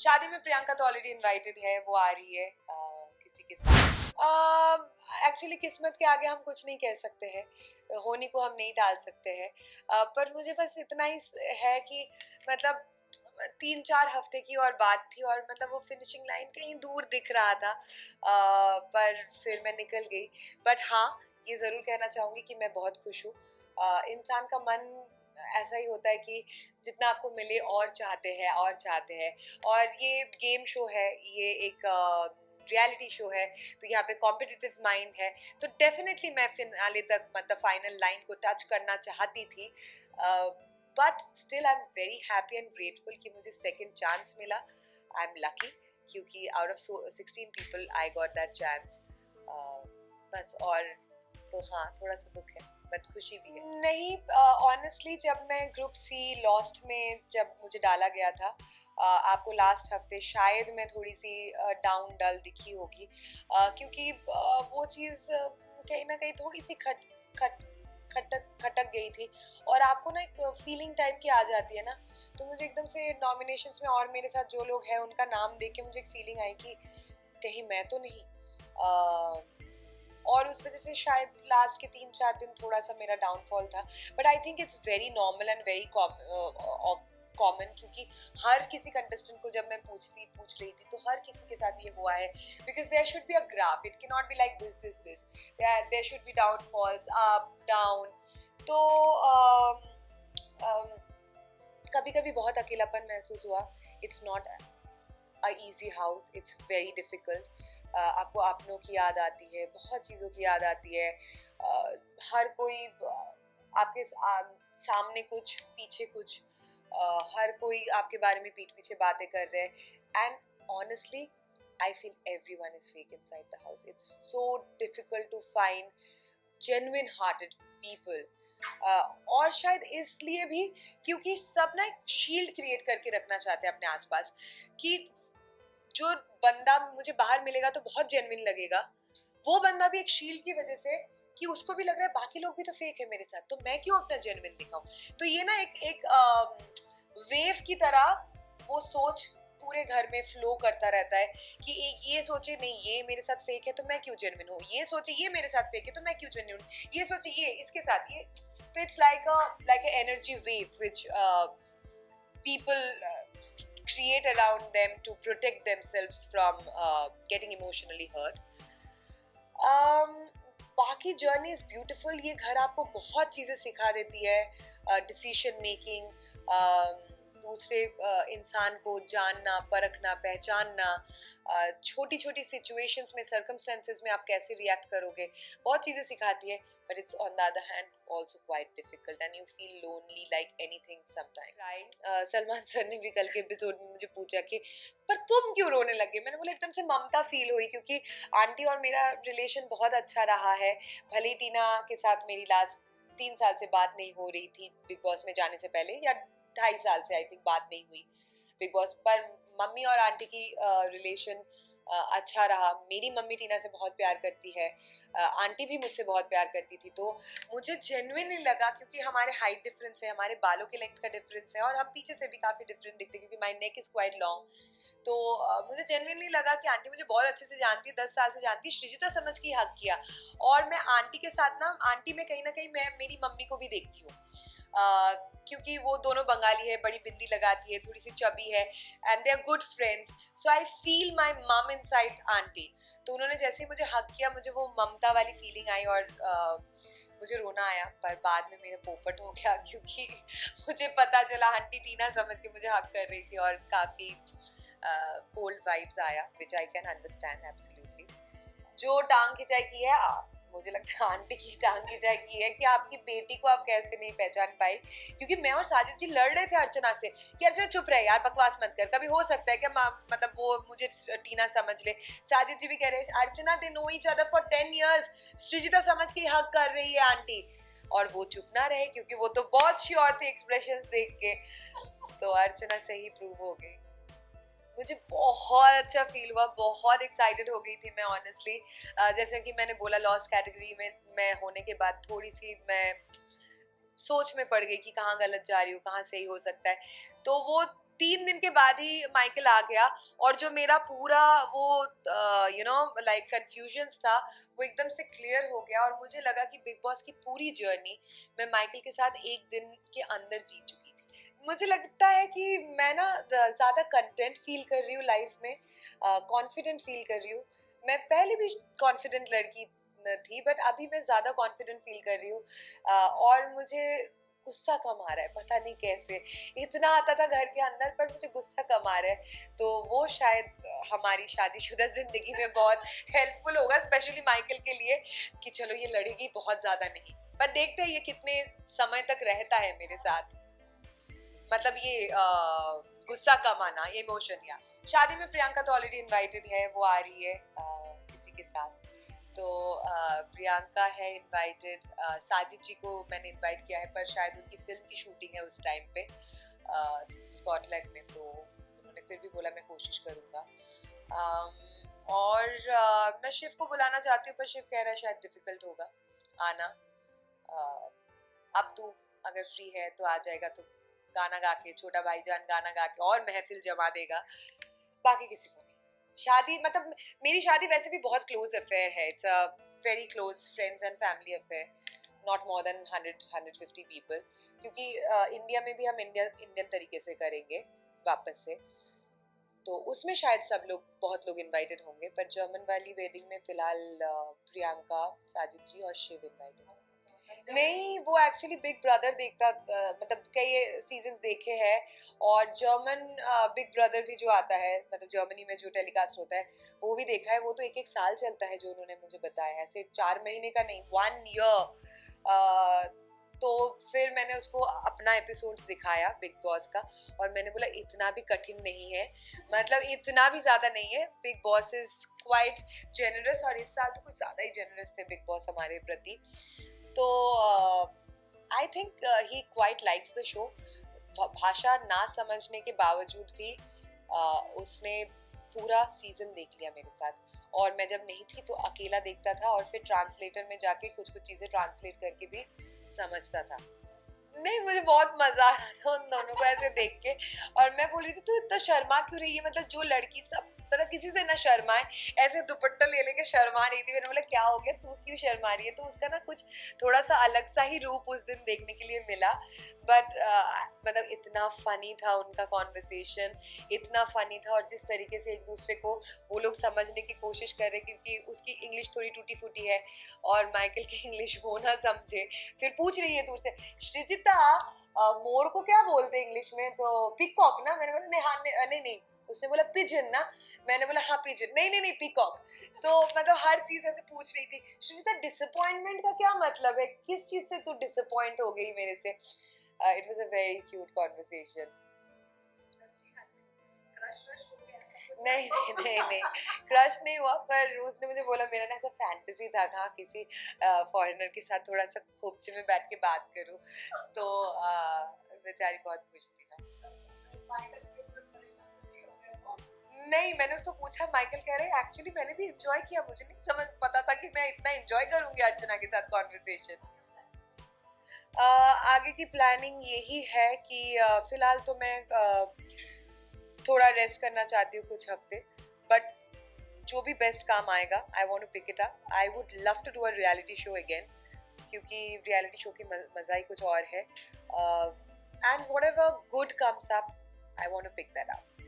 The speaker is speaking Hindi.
शादी में प्रियंका तो ऑलरेडी इनवाइटेड है, वो आ रही है किसी के साथ। एक्चुअली किस्मत के आगे हम कुछ नहीं कह सकते हैं, होने को हम नहीं टाल सकते हैं। पर मुझे बस इतना ही है कि मतलब 3-4 हफ्ते की और बात थी, और मतलब वो फिनिशिंग लाइन कहीं दूर दिख रहा था। पर फिर मैं निकल गई। बट हाँ, ये ज़रूर कहना चाहूँगी कि मैं बहुत खुश हूँ। इंसान का मन ऐसा ही होता है कि जितना आपको मिले और चाहते हैं और चाहते हैं। और ये गेम शो है, ये एक रियलिटी शो है, तो यहाँ पे कॉम्पिटिटिव माइंड है। तो डेफिनेटली मैं फिनाले तक, मतलब फाइनल लाइन को टच करना चाहती थी। But still I am very happy and grateful कि मुझे सेकंड चांस मिला। आई एम लकी, क्योंकि out of 16 people I got that chance. बस। और तो हाँ, थोड़ा सा दुख है बट खुशी भी है। नहीं, ऑनेस्टली जब मैं ग्रुप सी लॉस्ट में जब मुझे डाला गया था, आपको लास्ट हफ्ते शायद मैं थोड़ी सी डाउन डल दिखी होगी, क्योंकि वो चीज़ कहीं ना कहीं थोड़ी सी खट खट खटक खटक गई थी। और आपको ना एक फीलिंग टाइप की आ जाती है ना, तो मुझे एकदम से नॉमिनेशंस में और मेरे साथ जो लोग हैं उनका नाम देख के मुझे एक फीलिंग आई कि कहीं मैं तो नहीं। और उस वजह से शायद लास्ट के 3-4 दिन थोड़ा सा मेरा डाउनफॉल था। But I think it's very normal and very common, क्योंकि हर किसी कंटेस्टेंट को जब मैं पूछ रही थी तो हर किसी के साथ ये हुआ है। Because there should be a graph, it can not be like this this this, there should be downfalls, up down. तो कभी कभी बहुत अकेलापन महसूस हुआ। It's not a easy house, it's very difficult. आपको अपनों की याद आती है, बहुत चीज़ों की याद आती है। हर कोई आपके सामने कुछ, पीछे कुछ, हर कोई आपके बारे में पीठ पीछे बातें कर रहे हैं। And honestly I feel everyone is fake inside the house. It's so difficult to find genuine hearted people. और शायद इसलिए भी क्योंकि सब ना एक शील्ड क्रिएट करके रखना चाहते हैं अपने आसपास, कि जो बंदा मुझे बाहर मिलेगा तो बहुत जेन्युइन लगेगा, वो बंदा भी एक शील्ड की वजह से, कि उसको भी लग रहा है बाकी लोग भी तो फेक है मेरे साथ, तो मैं क्यों अपना जेन्युइन दिखाऊं। तो ये ना एक एक वेव की तरह वो सोच पूरे घर में फ्लो करता रहता है, कि ये सोचे नहीं ये मेरे साथ फेक है तो मैं क्यों जेन्युइन हूँ, ये सोचे ये मेरे साथ फेक है तो मैं क्यों जेन्युइन हूँ, ये सोचे ये इसके साथ ये। तो it's like a energy wave which people create around them to protect themselves from getting emotionally hurt. बाकी जर्नी इज ब्यूटीफुल। ये घर आपको बहुत चीज़ें सिखा देती है, डिसीजन मेकिंग, दूसरे इंसान को जानना, परखना, पहचानना, छोटी छोटी सिचुएशंस में, सर्कमस्टेंसेस में आप कैसे रिएक्ट करोगे, बहुत चीज़ें सिखाती है। but it's on the other hand also quite difficult and you feel lonely like anything sometimes. Right. Salman sir ने भी कल के एपिसोड में मुझे पूछा कि पर तुम क्यों रोने लगे। मैंने बोला एकदम से ममता फील हुई, क्योंकि आंटी और मेरा रिलेशन बहुत अच्छा रहा है। भले टीना के साथ मेरी लास्ट 3 साल से बात नहीं हो रही थी बिग बॉस में जाने से पहले, या 2.5 साल से आई थिंक बात नहीं हुई बिग बॉस पर। मम्मी और आंटी की रिलेशन अच्छा रहा। मेरी मम्मी टीना से बहुत प्यार करती है, आंटी भी मुझसे बहुत प्यार करती थी। तो मुझे जेन्युइनली लगा, क्योंकि हमारे हाइट डिफरेंस है, हमारे बालों के लेंथ का डिफरेंस है, और हम पीछे से भी काफ़ी डिफरेंट दिखते हैं क्योंकि माई नेक इज़ क्वाइट लॉन्ग। तो मुझे जेन्युइनली लगा कि आंटी मुझे बहुत अच्छे से जानती है, 10 साल से जानती है, सृजिता समझ के हक किया। और मैं आंटी के साथ ना, आंटी में कहीं ना कहीं मैं मेरी मम्मी को भी देखती हूँ, क्योंकि वो दोनों बंगाली है, बड़ी बिंदी लगाती है, थोड़ी सी चबी है, and they are good friends. So I feel my mum inside aunty. तो उन्होंने जैसे ही मुझे हक किया, मुझे वो ममता वाली फीलिंग आई, और मुझे रोना आया। पर बाद में मेरा पोपट हो गया, क्योंकि मुझे पता चला आंटी टीना समझ के मुझे हक कर रही थी, और काफ़ी कोल्ड वाइब्स आया, विच आई कैन अंडरस्टैंड एब्सोल्युटली। जो टांग खिंचाई की है, मुझे लगता है आंटी की टांग खिंचाई की है, कि आपकी बेटी को आप कैसे नहीं पहचान पाई। क्योंकि मैं और साजिद जी लड़ रहे थे अर्चना से कि अर्चना चुप रहे यार, बकवास मत कर, कभी हो सकता है कि मतलब वो मुझे टीना समझ ले। साजिद जी भी कह रहे Archana they know each other for 10 years, Srijita समझ के हक कर रही है आंटी, और वो चुप ना रहे क्योंकि वो तो बहुत श्योर थी एक्सप्रेशंस देख के। तो अर्चना सही प्रूव हो गई। मुझे बहुत अच्छा फील हुआ, बहुत एक्साइटेड हो गई थी मैं ऑनेस्टली। जैसे कि मैंने बोला, लॉस्ट कैटेगरी में मैं होने के बाद थोड़ी सी मैं सोच में पड़ गई कि कहाँ गलत जा रही हूँ, कहाँ सही हो सकता है। तो वो 3 दिन के बाद ही माइकल आ गया, और जो मेरा पूरा वो लाइक कंफ्यूजन्स था वो एकदम से क्लियर हो गया, और मुझे लगा कि बिग बॉस की पूरी जर्नी मैं माइकल के साथ एक दिन के अंदर जी चुकी थी। मुझे लगता है कि मैं ना ज़्यादा कंटेंट फील कर रही हूँ लाइफ में, कॉन्फिडेंट फील कर रही हूँ। मैं पहले भी कॉन्फिडेंट लड़की थी, बट अभी मैं ज़्यादा कॉन्फिडेंट फील कर रही हूँ, और मुझे गुस्सा कम आ रहा है, पता नहीं कैसे। इतना आता था घर के अंदर, पर मुझे गुस्सा कम आ रहा है। तो वो शायद हमारी शादीशुदा जिंदगी में बहुत हेल्पफुल होगा, स्पेशली माइकल के लिए, कि चलो ये लड़ेगी बहुत ज्यादा नहीं, पर देखते हैं ये कितने समय तक रहता है मेरे साथ। मतलब ये गुस्सा कम आना, इमोशन। या शादी में प्रियंका तो ऑलरेडी इनवाइटेड है, वो आ रही है किसी के साथ। तो प्रियंका है इनवाइटेड, साजिद जी को मैंने इनवाइट किया है, पर शायद उनकी फिल्म की शूटिंग है उस टाइम पे स्कॉटलैंड में, तो उन्होंने फिर भी बोला मैं कोशिश करूँगा। और मैं शिव को बुलाना चाहती हूँ, पर शिव कह रहा है शायद डिफिकल्ट होगा आना। अब तू अगर फ्री है तो आ जाएगा, तो गाना गा के, छोटा भाईजान गाना गा के और महफिल जमा देगा, बाकी किसी को नहीं। शादी मतलब मेरी शादी वैसे भी बहुत क्लोज अफेयर है, it's a very close friends and family affair, not more than 100-150 people, क्योंकि इंडिया में भी हम इंडियन तरीके से करेंगे वापस से, तो उसमें शायद सब लोग, बहुत लोग इनवाइटेड होंगे। पर जर्मन वाली वेडिंग में फिलहाल प्रियंका, साजिद जी और शिव इनवाइटेड है। नहीं, वो एक्चुअली बिग ब्रदर देखता, मतलब कई सीजन देखे हैं, और जर्मन बिग ब्रदर भी जो आता है, मतलब जर्मनी में जो टेलीकास्ट होता है, वो भी देखा है। वो तो 1-1 साल चलता है, जो उन्होंने मुझे बताया, ऐसे 4 महीने का नहीं, 1 ईयर। तो फिर मैंने उसको अपना एपिसोड्स दिखाया बिग बॉस का, और मैंने बोला इतना भी कठिन नहीं है, मतलब इतना भी ज्यादा नहीं है। Big boss is quite generous, और इस साल तो कुछ ज्यादा ही जेनरस थे बिग बॉस हमारे प्रति। तो I think he quite likes the show. भाषा ना समझने के बावजूद भी उसने पूरा सीजन देख लिया मेरे साथ, और मैं जब नहीं थी तो अकेला देखता था, और फिर ट्रांसलेटर में जाके कुछ कुछ चीजें ट्रांसलेट करके भी समझता था। नहीं, मुझे बहुत मजा आ रहा था उन दोनों को ऐसे देख के, और मैं बोल रही थी तू इतना शर्मा क्यों रही है, मतलब जो लड़की सब मतलब किसी से ना शर्माए, ऐसे दुपट्टा ले लेके शर्मा रही थी। मैंने बोला क्या हो गया, तू क्यों शर्मा रही है? तो उसका ना कुछ थोड़ा सा अलग सा ही रूप उस दिन देखने के लिए मिला, बट मतलब इतना फनी था उनका कॉन्वर्सेशन, इतना फनी था, और जिस तरीके से एक दूसरे को वो लोग समझने की कोशिश कर रहे, क्योंकि उसकी इंग्लिश थोड़ी टूटी फूटी है, और माइकल की इंग्लिश वो ना समझे। फिर पूछ रही है दूर से, श्रीजिता मोर को क्या बोलते हैं इंग्लिश में? तो पिकॉक ना। मैंने बोला नहीं, हाँ नहीं नहीं, उसने बोला पिजन ना। मैंने बोला हाँ पिजन, नहीं नहीं नहीं पिकॉक। तो मतलब हर चीज ऐसे पूछ रही थी। श्रीजिता डिसअपॉइंटमेंट का क्या मतलब है, किस चीज से तू डिसअपॉइंट हो गई मेरे से? It was a very cute conversation. नहीं नहीं नहीं नहीं, क्रश नहीं हुआ, पर उसने मुझे बोला मेरा ना ऐसा फैंटेसी था, कहाँ किसी फॉरेनर के साथ थोड़ा सा खोपचे में बैठ के बात करूं, तो बेचारी बहुत खुश थी। नहीं, मैंने उसको पूछा, माइकल कह रहे एक्चुअली मैंने भी एंजॉय किया, मुझे नहीं समझ पता था कि मैं इतना एंजॉय करूंगी अर्चना के साथ कॉन्वर्सेशन। आगे की प्लानिंग यही है कि फिलहाल तो मैं थोड़ा रेस्ट करना चाहती हूँ कुछ हफ्ते, बट जो भी बेस्ट काम आएगा I want to pick it up. I would love to do a reality show again, क्योंकि रियलिटी शो की मजा ही कुछ और है, and whatever good comes up I want to pick that up.